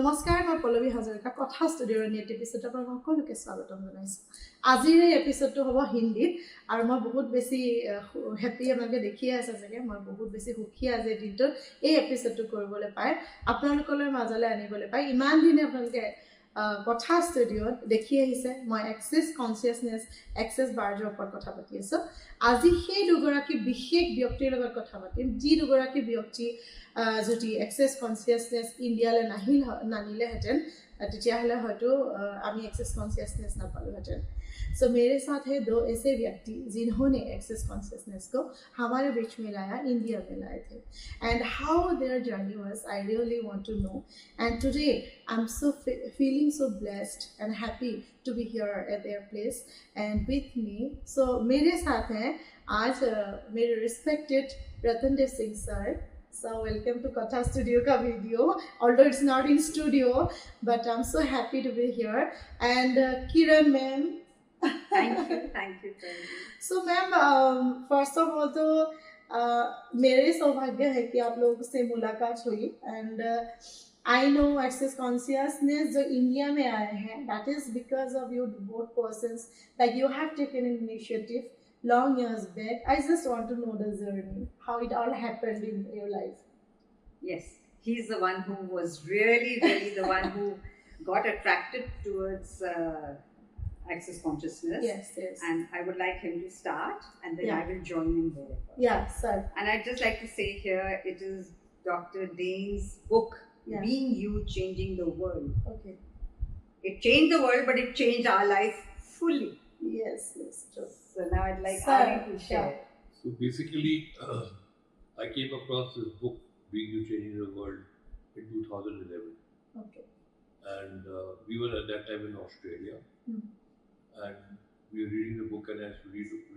নমস্কাৰ, মই পল্লৱী হাজৰিকা কথা ষ্টুডিঅ'ৰ নেট এপিছডৰ পৰা সকলোকে স্বাগতম জনাইছোঁ। আজিৰ এই এপিছডটো হ'ব হিন্দীত আৰু মই বহুত বেছি হেপী, আপোনালোকে দেখিয়ে আছে চাগে। মই বহুত বেছি সুখী আজিৰ দিনটোত এই এপিছডটো কৰিবলৈ পাই, আপোনালোকৰ মাজলৈ আনিবলৈ পাই। ইমান দিনে আপোনালোকে কথা ষ্টুডিঅ'ত দেখি আহিছে মই এক্সেছ কনচিয়াছনেছ, এক্সেছ বাৰ্জৰ ওপৰত কথা পাতি আছোঁ। আজি সেই দুগৰাকী বিশেষ ব্যক্তিৰ লগত কথা পাতিম, যি দুগৰাকী ব্যক্তি যদি এক্সেছ কনচিয়াছনেছ ইণ্ডিয়ালৈ নানিলেহেঁতেন, তেতিয়াহ'লে হয়তো আমি एक्सेस कॉन्शियसनेस ना पालोहेतन। सो मेरे साथ है दो ऐसे व्यक्ति जिन्होंने एक्सेस कॉन्शियसनेस को हमारे बीच में लाया, इंडिया में लाए थे, and how their journey was I really want to know. And today I am so feeling so blessed and happy to be here at their place and with me. So मेरे साथ हैं आज मेरे respected Ratandev Singh sir. So welcome to Katha Studio ka video, although it's not in studio, but I'm so happy to be here. And Kiran ma'am. thank you. So ma'am, first of all तो मेरे सौभाग्य है कि आप लोगों से मुलाकात हुई, and I know access consciousness जो इंडिया में आए हैं, that is because of you both persons, like you have taken an initiative long years back. I just want to know the journey, how it all happened in your life. Yes, he's the one who was really the one who got attracted towards access consciousness. Yes. And I would like him to start, and then I will join in there. Yeah, sir. And I'd just like to say here, it is Dr. Dane's book, Being You, Changing the World. Okay. It changed the world, but it changed our life fully. Yes, true. So now I'd like Ari to share. So basically, I came across this book, Being You, Changing the World, in 2011. Okay. And we were at that time in Australia. And we were reading the book, and I had to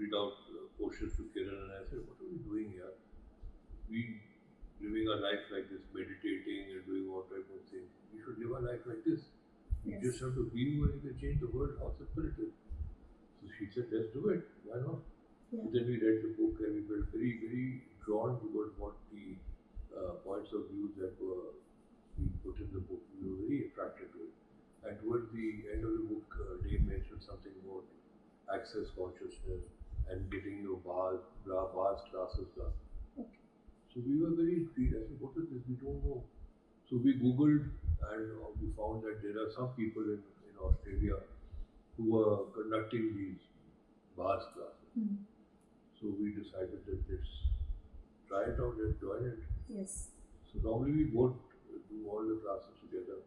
read out portions to Kiran, and I said, what are we doing here? We living our life like this, meditating and doing all type of things. We should live our life like this. You just have to be where you can change the world. How simple it is. So she said, let's do it. Why not? Yeah. So then we read the book, and we felt very drawn towards what the points of view that were being put in the book. We were very attracted to it. And towards the end of the book, Dave mentioned something about access consciousness and getting your bars classes done. Okay. So we were very intrigued. I said, what is this? We don't know. So we Googled, and we found that there are some people in Australia who were conducting these bars classes. So we decided that let's try it out, let's join it. Yes. So normally we both do all the classes together.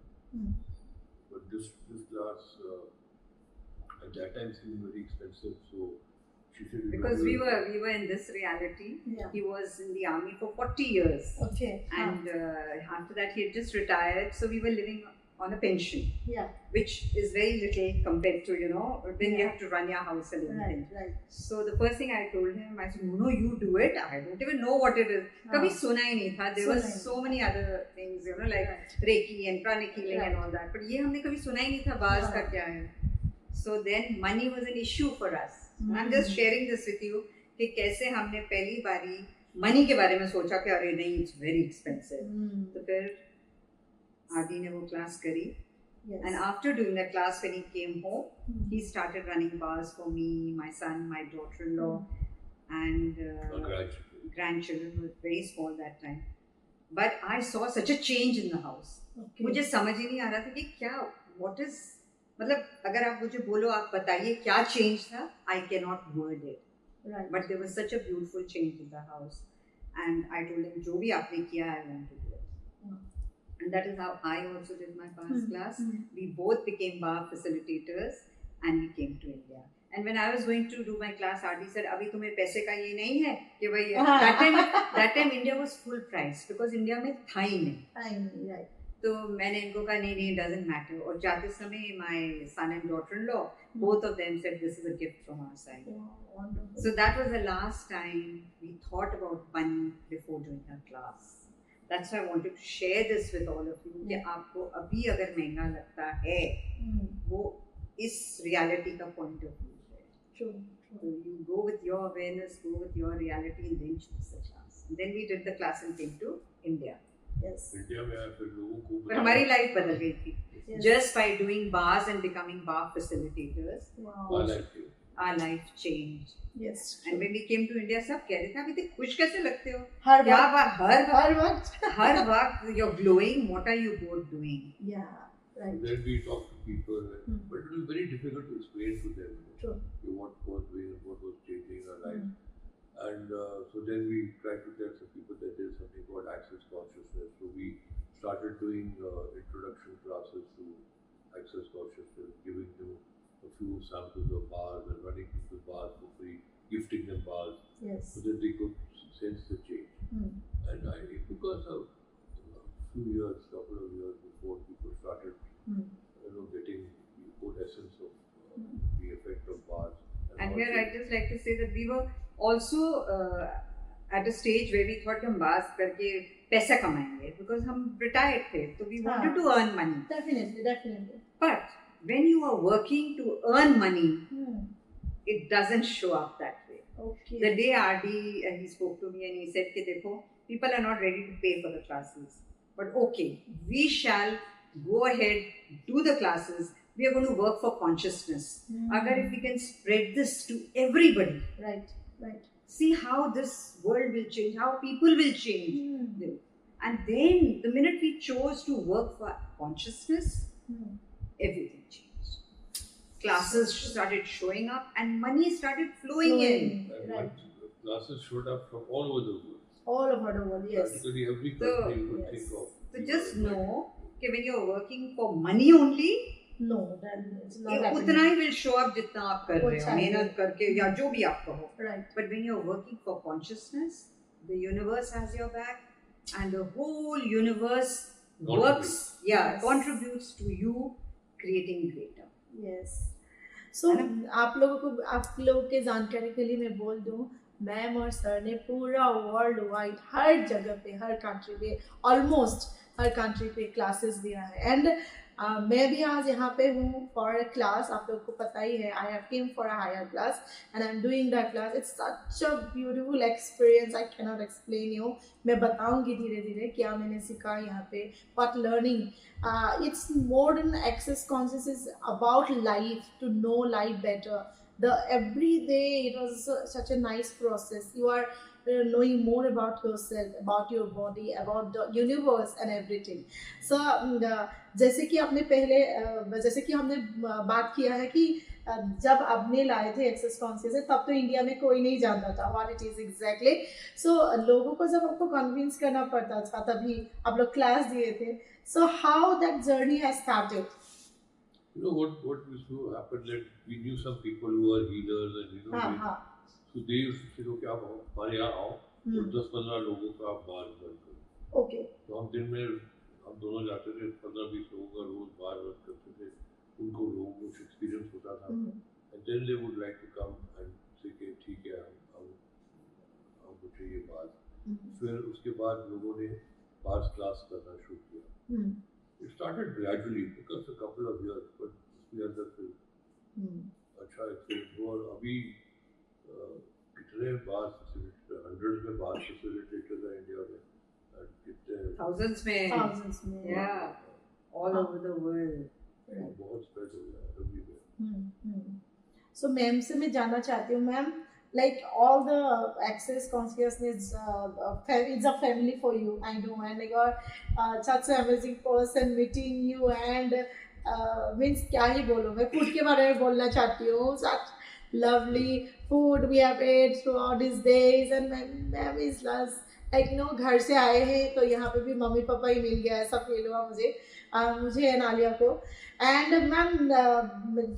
But this class at that time seemed very expensive, so she said because we were in this reality. Yeah. He was in the army for 40 years. Okay. And after that he had just retired, so we were living on a pension. Yeah. Which is very little compared to, when you have to run your house and everything. Right. So the first thing I told him, I said, no, you do it. I don't even know what it is. Kabhi suna hi nahi tha. There was so many other things, like Reiki and pranic healing and all that. But ye humne kabhi suna hi nahi tha, bars ka kya hai. So then money was an issue for us. I'm just sharing this with you कि कैसे हमने पहली बारी money के बारे में सोचा कि अरे नहीं, it's very expensive. तो फिर आदि ने वो क्लास करी. Yes. And after doing that class, when he came home, he started running bars for me, my son, my daughter-in-law, and grandchildren who were very small that time. But I saw such a change in the house. Okay. मुझे समझ ही नहीं आ रहा था कि क्या, what is, मतलब अगर आप मुझे बोलो, आप बताइए क्या change था, I cannot word it. Right. But there was such a beautiful change in the house. And I told him, जो भी आपने किया, I want to do it. And that is how I also did my bars class. We both became bar facilitators, and we came to India. And when I was going to do my class, Adi said, "Abhi tumhe paise ka ye nahi hai कि भाई that time India was full price because India में था ही नहीं." Right. तो मैंने इनको कहा नहीं, doesn't matter. और जाते समय my son and daughter-in-law, both of them said, this is a gift from our side. Wow, wonderful. So that was the last time we thought about money before doing our class. That's why I wanted to share this with all of you कि आपको अभी अगर महंगा लगता है, वो इस reality का point of view है. True. So you go with your awareness, go with your reality, and then choose the class. And then we did the class and came to India. Yes. India में आए फिर लोगों को पर हमारी life बदल गई थी Yes. just by doing bars and becoming bar facilitators. Wow. Our life changed. Yes. And when we came to India, सब कह रहे थे आप इतने खुश कैसे लगते हो? हर क्या वक्त बात हर वक्त हर वक्त you're glowing. What are you both doing? yeah right Then we talk to people, but it was very difficult to explain to them true what was doing and what was changing our life. Hmm. And so then we tried to tell some people that there's something called access consciousness. So we started doing introduction classes to access consciousness, giving them a few samples of bars and running people's bars for free, gifting them bars yes so that they could sense the change. Hmm. And it took us a few years, couple of years before people started, getting the good essence of the effect of bars. And here I'd just like to say that we were also at a stage where we thought हम bars करके पैसा कमाएंगे because हम retired थे, so we wanted to earn money. definitely But when you are working to earn money, hmm. it doesn't show up that way. okay The day RD he spoke to me and he said कि देखो people are not ready to pay for the classes, but okay, we shall go ahead, do the classes. We are going to work for consciousness. Agar if we can spread this to everybody, right see how this world will change, how people will change. And then the minute we chose to work for consciousness, everything changed. Classes started showing up and money started flowing in. And right classes showed up from all over the world. all over the world yes Practically every So, country you could yes. think of. So just know that when you're working for money only, no that is not ये happening उतना ही will show up जितना आप कर रहे हो, अच्छा है। मेहनत करके या जो भी आप कहो. right But when you're working for consciousness, the universe has your back, and the whole universe works, Yes. contributes to you creating greater. yes so आप लोगों के जानकारी के लिए मैं बोल दूं मैम और सर ने पूरा वर्ल्ड वाइड हर जगह पे हर कंट्री पे ऑलमोस्ट हर कंट्री पे क्लासेस दिया है एंड मैं भी आज यहाँ पे हूँ फॉर अ क्लास आप लोग को पता ही है I have came for a higher class and I am doing that class it's such a beautiful experience I can not explain you मैं बताऊँगी धीरे धीरे क्या मैंने सीखा यहाँ पे but learning it's more than Access Consciousness is about life to know life better the every day it was such a nice process you are knowing more about yourself about your body about the universe and everything so जैसे कि आपने पहले जैसे कि हमने बात किया है कि जब आपने लाए थे एक्सेस कॉन्शियस तब तो इंडिया में कोई नहीं जानता था what it is exactly so लोगों को जब आपको कन्विंस करना पड़ता था तभी आप लोग क्लास दिए थे so how that journey has started You know what used to happen that we knew some people who were healers and so they used to say okay आप हमारे यहाँ आओ तो 10-15 लोगों का आप बार बंद करो ओके तो हम दिन में हम दोनों जाते थे 15-20 लोगों का रोज बार बंद करते थे उनको लोगों को कुछ एक्सपीरियंस होता था and then they would like to come and say कि ठीक है हमको चाहिए बार फिर उसके बाद लोगों ने बार क्लास करना शुरू किया It started gradually, took us a couple of years, but उसके अंदर फिर अच्छा एक्सपीरियंस हुआ और अभी कितने बार फैसिलिटेटर हंड्रेड्स में बार फैसिलिटेटर्स हैं इंडिया में and कितने Thousands में, yeah, all over the world. बहुत स्प्रेड हो गया है everywhere. So मैम से मैं जानना चाहती हूँ ma'am like all the access consciousness it's a family for you I know and you're such an amazing person meeting you and means क्या ही बोलूँ मैं फूड के बारे में बोलना चाहती हूँ such lovely food we have ate throughout these days and ma'am is like घर से आए हैं तो यहाँ पे भी मम्मी पापा ही मिल गया ऐसा फील हुआ मुझे एंड आलिया को एंड मैम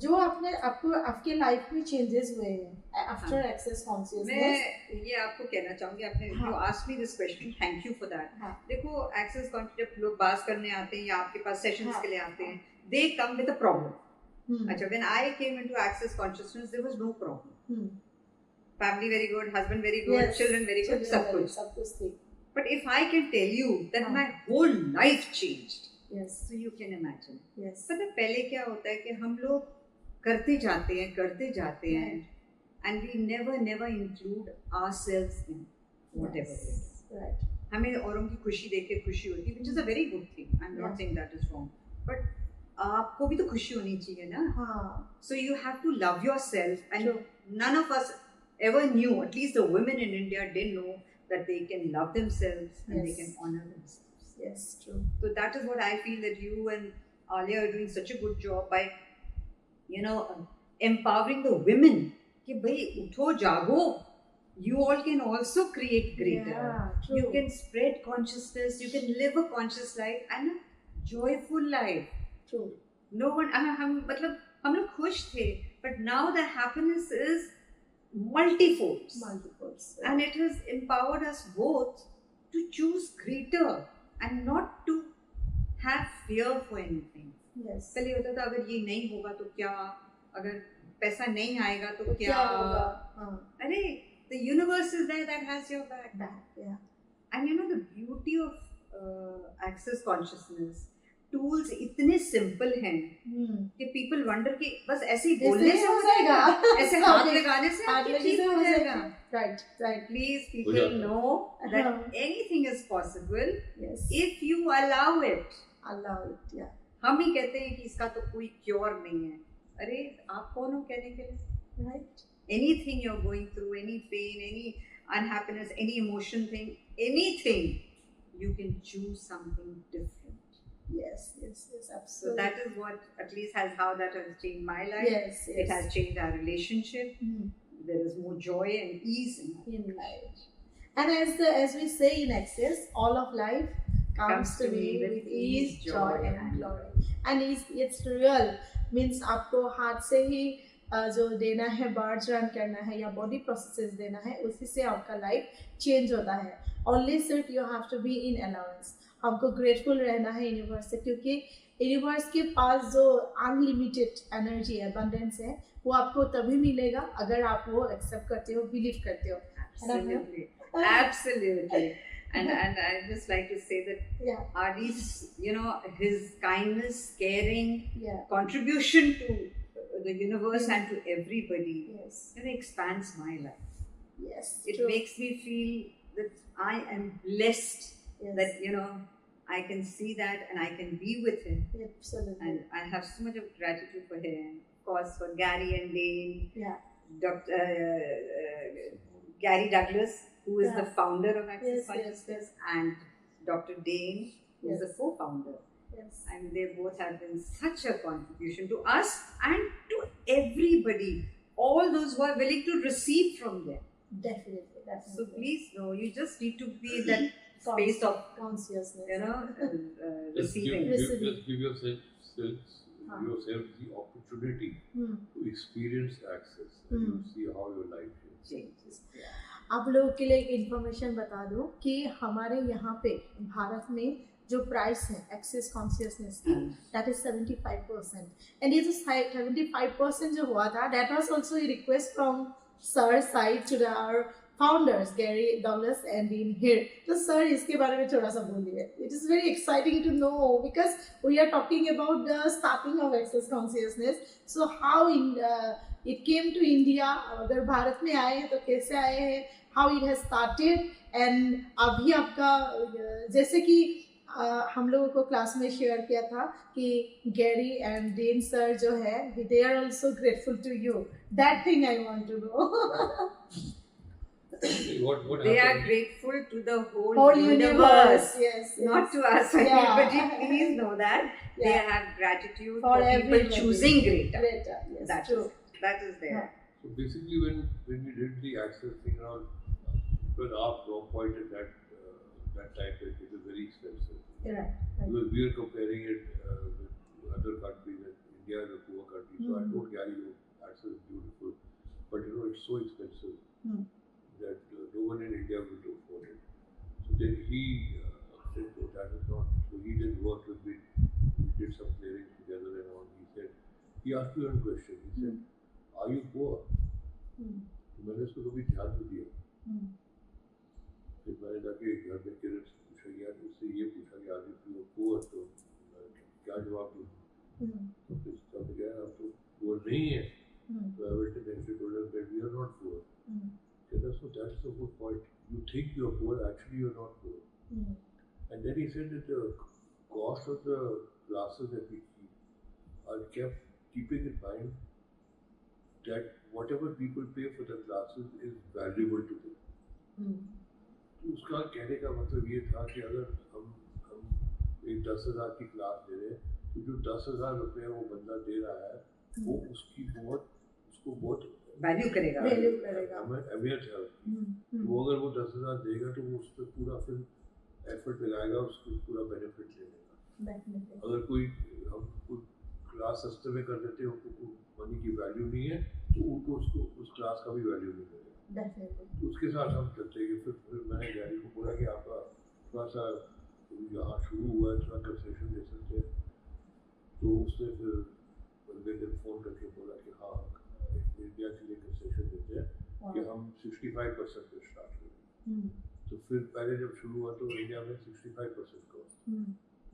जो आपके लाइफ में चेंजेस हुए हैं आफ्टर एक्सेस कॉन्शियसनेस मैं ये आपको कहना चाहूँगी आपने जो asked me this question thank you for that देखो एक्सेस कॉन्शियस लोग बात करने आते हैं या आपके पास सेशंस के लिए आते हैं they come with a problem अच्छा when I came into Access Consciousness there was no problem family very good, husband very good, children very good, सब कुछ थी. But if I can tell you that my whole life changed, so you can imagine. पता पहले क्या होता है कि हम लोग करते जाते हैं, and we never include ourselves in whatever it is. हमें औरों की खुशी देख के खुशी होती है, which is a very good thing. I'm not saying that is wrong, but आपको भी तो खुशी होनी चाहिए ना. हाँ. So you have to love yourself, and True. none of us ever knew, at least the women in India didn't know that they can love themselves and they Yes. can honor themselves. Yes, true. So that is what I feel that you and Alia are doing such a good job by, you know, empowering the women. कि भाई उठो जागो. You all can also create greater. Yeah, true. You can spread consciousness. You can live a conscious life and a joyful life. True. No one, हम लोग खुश थे, but now the happiness is multifold. Multiples. And it has empowered us both to choose greater and not to have fear for anything. Yes. पहले होता था अगर ये नहीं होगा तो क्या, अगर पैसा नहीं आएगा तो क्या होगा? हाँ. अरे the universe is there that has your back. Yeah. And you know the beauty of access consciousness, tools इतने simple हैं कि people wonder कि बस ऐसे ही बोलने से हो जाएगा, ऐसे हाथ लगाने से ठीक हो जाएगा. Right. Please people know that anything is possible. Yes. If you allow it. Allow it. Yeah. हम ही कहते हैं कि इसका तो कोई क्योर नहीं है. अरे आप कौन हो कहने के लिए? Right. Anything you're going through, any pain, any unhappiness, any emotion thing, anything, you can choose something different. Yes, absolutely. So that is what at least how that has changed my life. Yes. It has changed our relationship. There is more joy and ease in life. And as we say in Access, all of life comes to me with ease, joy and glory. And it's real. Means आपको हाथ से ही जो देना है, barge run करना है या body processes देना है, उसी से आपका लाइफ चेंज होता है. ओनली सिर्फ you have to be in allowance. हमको ग्रेटफुल रहना है यूनिवर्स से, क्योंकि यूनिवर्स के पास जो अनलिमिटेड एनर्जी है, अबंडेंस है, वो आपको तभी मिलेगा अगर आप वो एक्सेप्ट करते हो, बिलीव करते हो. Absolutely. And I just like to say that Adi's, his kindness, caring, contribution to the universe and to everybody, it expands my life. Yes, it makes me feel that I am blessed. That I can see that and I can be with him. Absolutely. And I have so much of gratitude for him. Of course, for Gary and Dane. Gary Douglas, who is the founder of Access Consciousness, and Dr. Dane, who is the co-founder. And they both have been such a contribution to us and to everybody, all those who are willing to receive from them. Definitely. So please know, you just need to be in that space of consciousness, receiving. Just give yourself the opportunity to experience access and you see how your life changes. आप लोगों के लिए एक information बता दूं कि हमारे यहाँ पे भारत में जो प्राइस है एक्सेस कॉन्शियसनेस की, दैट इज 75%. एंड ये जो 75% जो हुआ था, that was also a request from sir side to our founders Gary Douglas and Dain Heer. तो सर इसके बारे में थोड़ा सा बोलिए. It is very exciting to know because we are talking about the starting of Access Consciousness. So how it came to India. अगर भारत में आए हैं तो कैसे आए हैं, how it has started, and अभी आपका जैसे कि हम लोगों को क्लास में शेयर किया था कि गैरी एंड डेन सर जो है, they are also grateful to you. That thing I want to know. What they happened? are grateful to the whole universe. Yes. Not to us. Everybody, please know that they have gratitude for people choosing greater. Yes, that true. That is there. So basically, when we did the access thing, because our point at that time it was very expensive. Right. Because we were comparing it with other countries, and India is a poor country. So I told Gary, access is beautiful, but it's so expensive that no one in India will afford it. So then he said, "No, that is not." So he did work with me. We did some clearing together and all. He asked me one question. He said, "Are you poor?" तो मैंने उसको कभी ध्यान नहीं दिया. फिर मैंने जाके घर में किरण से पूछा, यार उससे ये पूछा कि आदि तू पुअर, तो क्या जवाब दूँ. तो फिर तब गया, हम तो पुअर नहीं है. तो I went and told him that we are not poor. So that's the whole point. You think you are poor, actually you are not poor. And then he said that the cost of the classes that we keep are keeping in mind that whatever people pay for the classes is valuable to them. तो उसका कहने का मतलब ये था कि अगर हम एक 10,000 की क्लास दे रहे हैं तो जो 10,000 रुपये वो बंदा दे रहा है वो उसको बहुत वैल्यू करेगा हमें अवेयर है उसकी। वो अगर वो 10,000 देगा तो वो उस पर पूरा फिर एफर्ट लगाएगा उसको पूरा बेनिफिट लेगा। अगर हम कोई क्लास सस्ते में कर देते हैं उनको मनी की वैल्यू नहीं है तो उनको उस क्लास का भी वैल्यू नहीं मिलेगा। तो उसके साथ हम चलते गए। फिर मैंने गैरी को बोला कि आपका थोड़ा सा यहाँ शुरू हुआ है, थोड़ा कंसेशन दे सकते हैं। तो उसने फिर बंदे ने फ़ोन करके बोला कि हाँ इंडिया के लिए कंसेशन देते हैं कि हम 65% पे स्टार्ट करें। तो फिर पहले जब शुरू हुआ तो इंडिया में 65% कॉस्ट,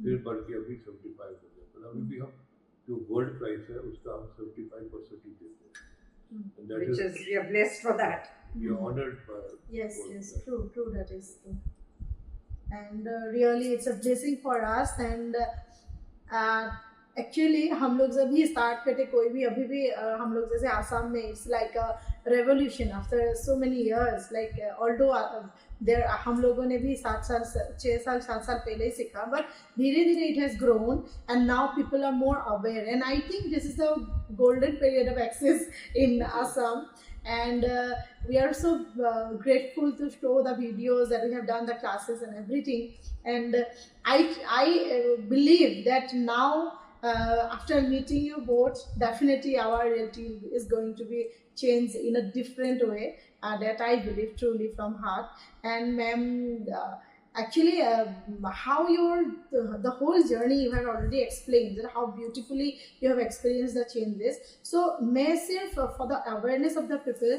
फिर बढ़ के अभी 75 हो गया। पर अभी भी हम जो वर्ल्ड प्राइस है उसका हम 75% ही देते हैं। Which is, we are blessed for that. We are honored by yes, true, that is true. And really it's a blessing for us. And actually हम लोग जब भी स्टार्ट करते कोई भी अभी भी हम लोग जैसे आसाम में it's like a revolution after so many years like although there हम लोगों ने भी 6 साल 7 साल पहले ही सीखा बट धीरे धीरे it has grown and now people are more aware and I think this is the golden period of Access in Assam. And we are so grateful to show the videos that we have done, the classes and everything. And I believe that now after meeting you both, definitely our reality is going to be changed in a different way. That I believe truly from heart. And ma'am, actually how the whole journey you have already explained, how beautifully you have experienced the changes. So मैं सिर्फ for the awareness of the people,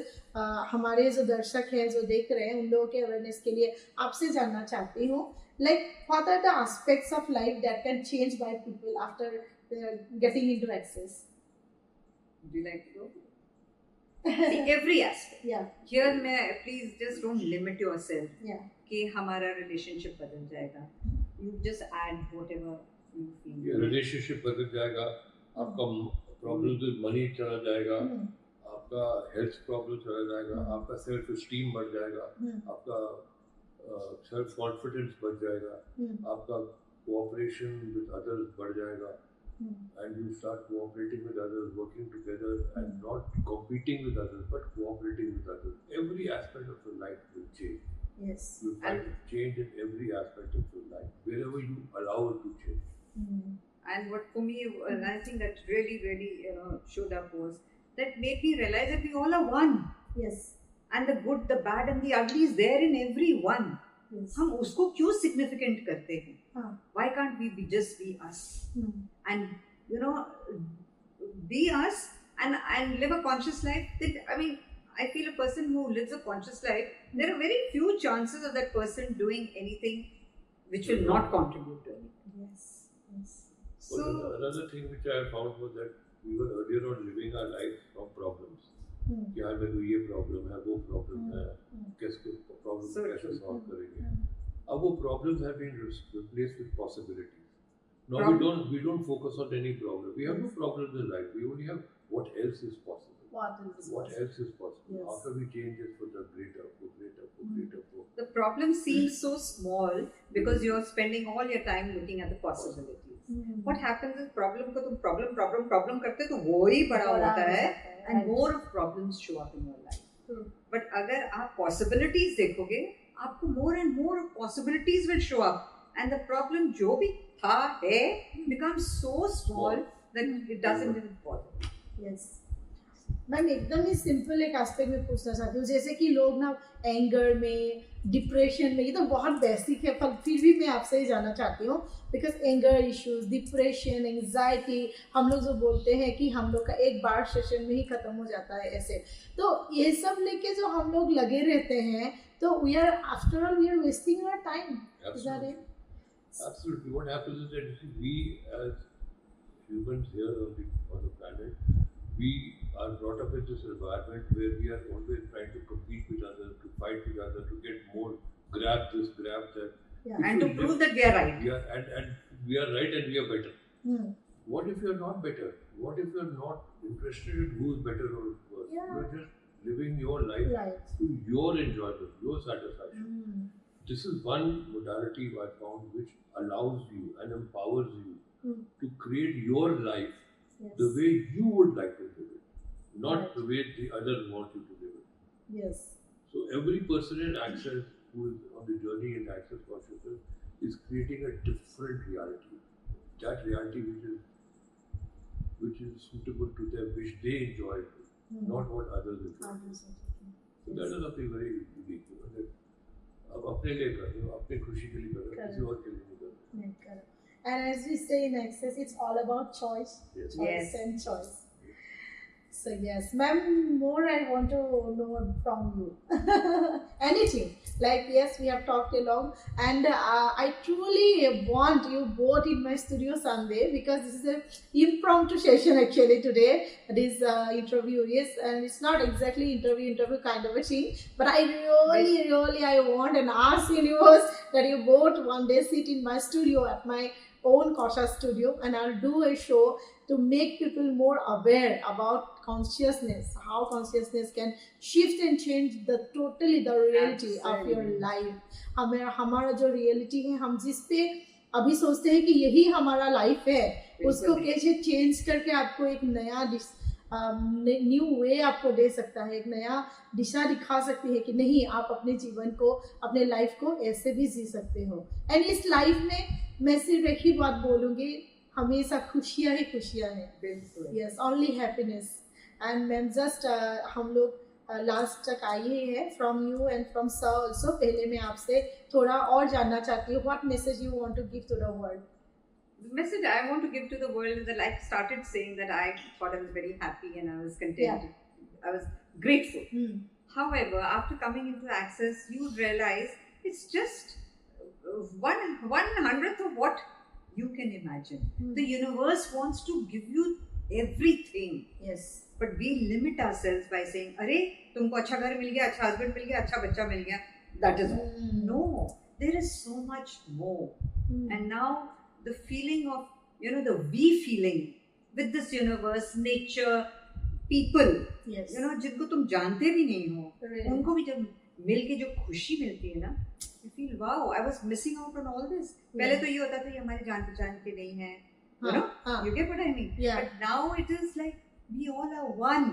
हमारे जो दर्शक हैं जो देख रहे हैं उन लोगों के awareness के लिए आपसे जानना चाहती हूँ, like what are the aspects of life that can change by people after getting into Access? Would you like to go? See, every aspect. Yeah. Here, please just don't limit yourself. Yeah. कि हमारा relationship बदल जाएगा. You just add whatever you feel. ये relationship बदल जाएगा, आपका problem with money चला जाएगा, आपका health problem चला जाएगा, आपका self esteem बढ़ जाएगा, आपका self confidence बढ़ जाएगा, आपका cooperation with others बढ़ जाएगा. And you start cooperating with others, working together, and not competing with others, but cooperating with others. Every aspect of your life will change. Yes. You find change in every aspect of your life, wherever you allow it to change. And what for me, and I think that really showed up was that made me realize that we all are one. Yes. And the good, the bad, and the ugly is there in everyone. Yes. हम उसको क्यों significant करते हैं? Why can't we just be us? And be us and live a conscious life. I feel a person who lives a conscious life, there are very few chances of that person doing anything which will not contribute to anything. Yes. So another thing which I found was that we were earlier on living our life from problems. कि यार मेरे को ये problem है, वो problem है, कैसे problem कैसे सॉल्व करेंगे. अब वो problems have been replaced with possibilities. Now we don't focus on any problem. We have no problems in life. We only have what else is possible. What else is possible? Yes. How can we change it for the greater? The problem seems so small because you're spending all your time looking at the possibilities. What happens is problem को तुम problem करते तो वो ही बड़ा होता है and more of problems show up in your life. But अगर आप possibilities देखोगे, आपको more and more possibilities will show up and the problem जो भी था है becomes so small that it doesn't even bother. Yes. Ma'am एकदम ही simple एक एस्पेक्ट में पूछना चाहती हूँ, जैसे कि लोग ना एंगर में, डिप्रेशन में, ये तो बहुत बेसिक है, पर फिर भी मैं आपसे ही जानना चाहती हूँ because anger issues, depression, anxiety, हम लोग जो बोलते हैं कि हम लोग का एक बार सेशन में ही ख़त्म हो जाता है ऐसे, तो ये सब लेके जो हम लोग लगे रहते हैं तो we are after all we are wasting our time. Is that it? Absolutely. What happens is that we as humans here on the planet, we are brought up in this environment where we are always trying to compete with others, to fight with others, to get more, grab this, grab that. Yeah. and to prove that we are right. Yeah, and we are right and we are better. Hmm. What if you are not better? What if you are not interested in who is better or worse? Yeah. You are just living your life Right. to your enjoyment, your satisfaction. Hmm. This is one modality I found which allows you and empowers you Hmm. to create your life Yes. the way you would like to live it, not Right. the way the other want you to live it. Yes. So every person in Access who is on the journey in Access consciousness is creating a different reality. That reality which is suitable to them, which they enjoy, Hmm. not what others enjoy. So that is something very unique. That अब अपने लिए कर रहे हो, अपने खुशी के लिए कर रहे हो, किसी और के लिए नहीं कर रहे हो. Correct. And as we say in Access, it's all about choice, Yes. choice Yes. and choice. So yes, ma'am, more I want to know from you. Anything. Like yes, we have talked along, and I truly want you both in my studio someday, because this is an impromptu session actually today. This interview is, and it's not exactly interview kind of a thing, but I really I want and ask universe that you both one day sit in my studio at my own Kosha studio, and I'll do a show to make people more aware about consciousness, how consciousness can shift and change the reality of your Absolutely. life. हमारा जो reality है, हम जिस पे अभी सोचते हैं कि यही हमारा लाइफ है, उसको बिल्कुल। कैसे चेंज करके आपको एक नया न्यू वे आपको दे सकता है, एक नया दिशा दिखा सकती है कि नहीं, आप अपने जीवन को, अपने लाइफ को ऐसे भी जी सकते हो. एंड इस लाइफ में मैं सिर्फ एक ही बात बोलूँगी, हमेशा खुशियाँ ही खुशियाँ हैं. बिल्कुल. Yes, only happiness. And ma'am just हम लोग लास्ट तक आई ही है from you and from sir also. पहले मैं आपसे थोड़ा और जानना चाहती हूँ, what message you want to give to the world? The message I want to give to the world is that I started saying that I thought I was very happy and I was content. I was grateful. However, after coming into Access, you realize it's just 1/100th of what you can imagine. The universe wants to give you everything. Yes. But we limit ourselves by saying, "अरे तुमको अच्छा घर मिल गया, अच्छा husband मिल गया, अच्छा बच्चा मिल गया." That is all. No, there is so much more. And now the feeling of, the we feeling with this universe, nature, people, Yes. जिनको तुम जानते भी नहीं हो, Really. उनको भी जब मिल के जो खुशी मिलती है ना, you feel wow, I was missing out on all this. पहले तो ये होता था कि हमारे जान पहचान के नहीं है, you get what I mean? Yeah. But now it is like we all are one.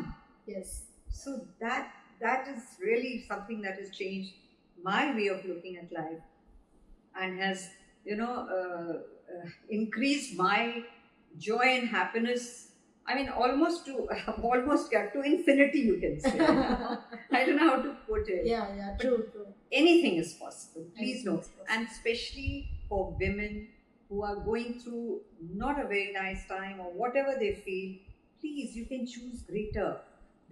Yes. So that is really something that has changed my way of looking at life and has increased my joy and happiness. I mean, almost to infinity, you can say. I don't know how to put it. Yeah, true. Anything is possible. Please Anything know. is possible. And especially for women who are going through not a very nice time or whatever they feel, please, you can choose greater.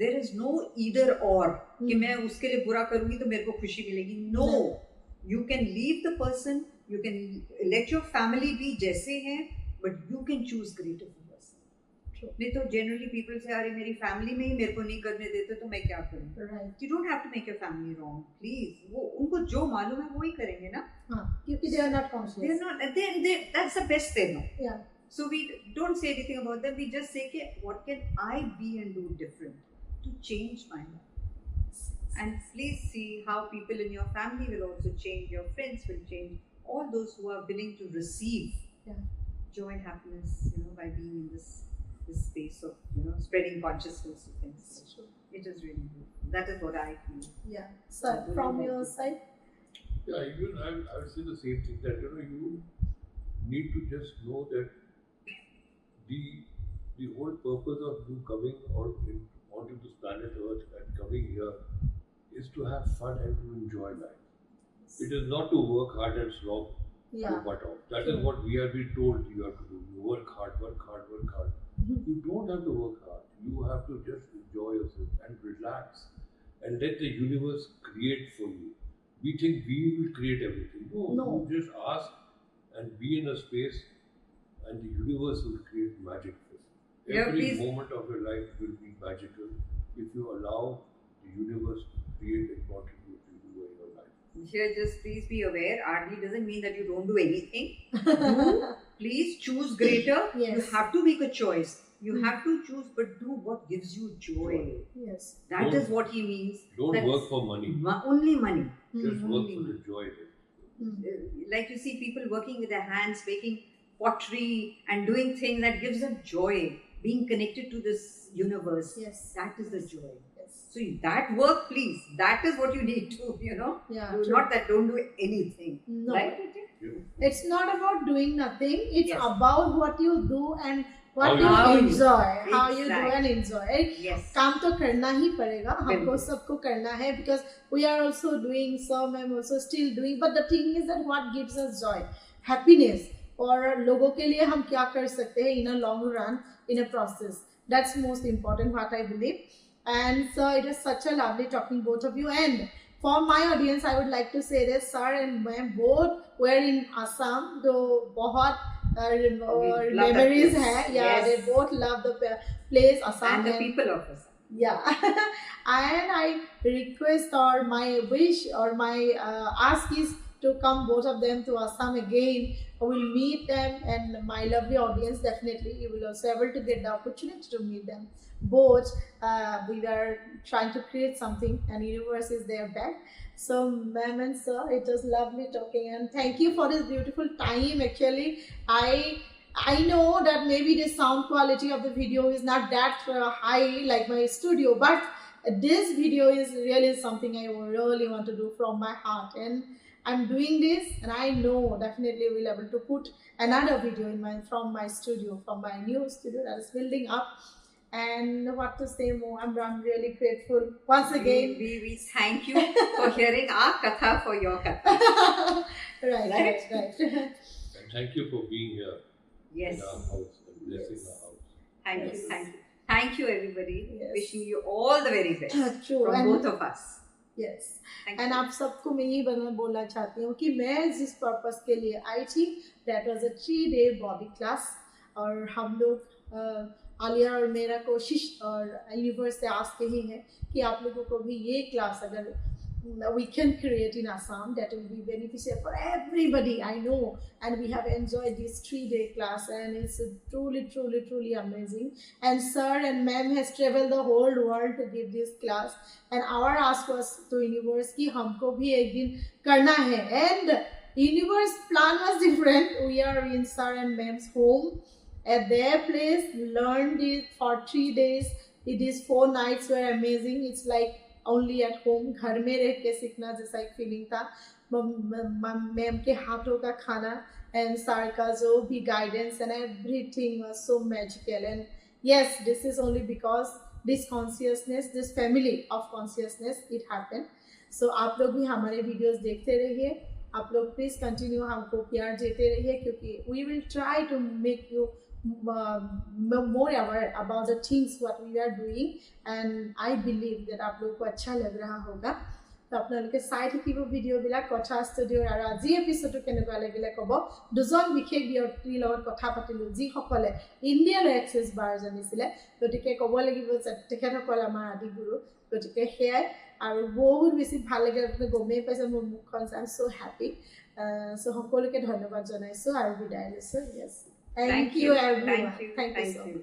There is no either or. कि मैं उसके लिए बुरा करूँगी तो मेरे को खुशी मिलेगी. No. You can leave the person. You can let your family be जैसे हैं, but you can choose greater for yourself. True. नहीं तो generally people say, अरे मेरी family में ही मेरे को नहीं करने देते तो मैं क्या करूँ? Right. You don't have to make your family wrong, please. वो उनको जो मालूम है वो ही करेंगे ना. हाँ, क्योंकि they are not conscious. They're not. They that's the best they know. Yeah. So we don't say anything about them. We just say, "Okay, what can I be and do different to change my life?" And please see how people in your family will also change. Your friends will change. All those who are willing to receive joy and happiness, by being in this space of spreading consciousness. You can say. It is really good. That is what I feel. Yeah. So from your side. Yeah, even I would say the same thing, that you need to just know that the whole purpose of you coming onto this planet Earth and coming here is to have fun and to enjoy life. It is not to work hard and slog your butt off. That is what we have been told you have to do. You work hard. You don't have to work hard. You have to just enjoy yourself and relax and let the universe create for you. We think we will create everything. No. You just ask and be in a space and the universe will create magic for you. Every moment of your life will be magical if you allow the universe to create and contribute to you in your life. here just please be aware, RD doesn't mean that you don't do anything. Do please choose greater. Yes. You have to make a choice. You have to choose, but do what gives you joy. Yes. That Don't- is what he means. Don't That's work for money. Only money. Just work for the joy. Like you see people working with their hands, making pottery and doing things that gives them joy, being connected to this universe. Yes. That is the joy. Yes. So that work, please, that is what you need to, Yeah. do. True. Not that don't do anything. No. Right? It's not about doing nothing. It's Yes. about what you do and what How you you do. enjoy. How you do Exactly. and enjoy. Yes. काम तो करना ही पड़ेगा हमको बिल्कुल. सबको करना है because we are also doing some, I'm also still doing, but the thing is that what gives us joy, happiness, और लोगों के लिए हम क्या कर सकते हैं in a long run, in a process. That's most important what I believe. And so it was such a lovely talking both of you. And for my audience I would like to say that sir and ma'am both were in Assam, though बहुत love that memories place. है. Yeah, Yes. they both love the place Assam And the people of us. yeah. And I request or my wish or my ask is to come both of them to Assam again. I will meet them, and my lovely audience definitely you will also able to get the opportunity to meet them both. We are trying to create something, and universe is their back. So ma'am and sir, it was lovely talking, and thank you for this beautiful time. Actually I know that maybe the sound quality of the video is not that high like my studio, but this video is really something I really want to do from my heart, and I'm doing this, and I know definitely we'll able to put another video in from my studio, from my new studio that is building up. And what to say more, I'm really grateful once again. We thank you for hearing our katha for your katha. right. And thank you for being here Yes. in our house and blessing our house. Thank Yes. you. Thank you everybody. Yes. Wishing you all the very best True. from And both of us. yes. Thank and you. आप सबको मैं यही बोलना चाहती हूँ कि मैं जिस पर्पस के लिए आई थी, that was a 3-day body class. और हम लोग आलिया और मेरा कोशिश और यूनिवर्स से आस यही है कि आप लोगों को भी ये क्लास अगर we can create in Assam, that will be beneficial for everybody, I know. And we have enjoyed this 3-day class, and it's truly amazing. And sir and ma'am has traveled the whole world to give this class, and our ask was to universe कि हमको भी एक दिन करना है. And universe plan was different. We are in sir and ma'am's home at their place, learned it for 3 days. These 4 nights were amazing. It's like only at home, घर में रह के सीखना जैसा एक फीलिंग था. मैम के हाथों का खाना एंड सर का जो भी guidance and everything was so magical. And yes, this is only because this consciousness, this family of consciousness, it happened. So आप लोग भी हमारे वीडियोस देखते रहिए, आप लोग प्लीज कंटिन्यू हमको प्यार देते रहिए, क्योंकि we will try to make you more aware about the things what we are doing, and I believe that आप लोगों को अच्छा लग रहा होगा. तो আপোনালোকে চাই থাকিব ভিডিঅ'বিলাক কথা ষ্টুডিঅ'ৰ. আৰু আজি এপিছডটো কেনেকুৱা লাগিলে ক'ব. দুজন বিশেষ ব্যক্তিৰ লগত কথা পাতিলোঁ যিসকলে ইণ্ডিয়ালৈ এক্সেছ বাৰ জানিছিলে, গতিকে ক'ব লাগিব যে তেখেতসকল আমাৰ আদিগুৰু. গতিকে সেয়াই, আৰু বহুত বেছি ভাল লাগিলে. আপুনি গমেই পাইছে মোৰ মুখখন, আই এম ছ' হেপী. চ' সকলোকে ধন্যবাদ জনাইছোঁ আৰু বিদায় লৈছোঁ. Yes, Thank you everyone. Thank you. Thank you so much.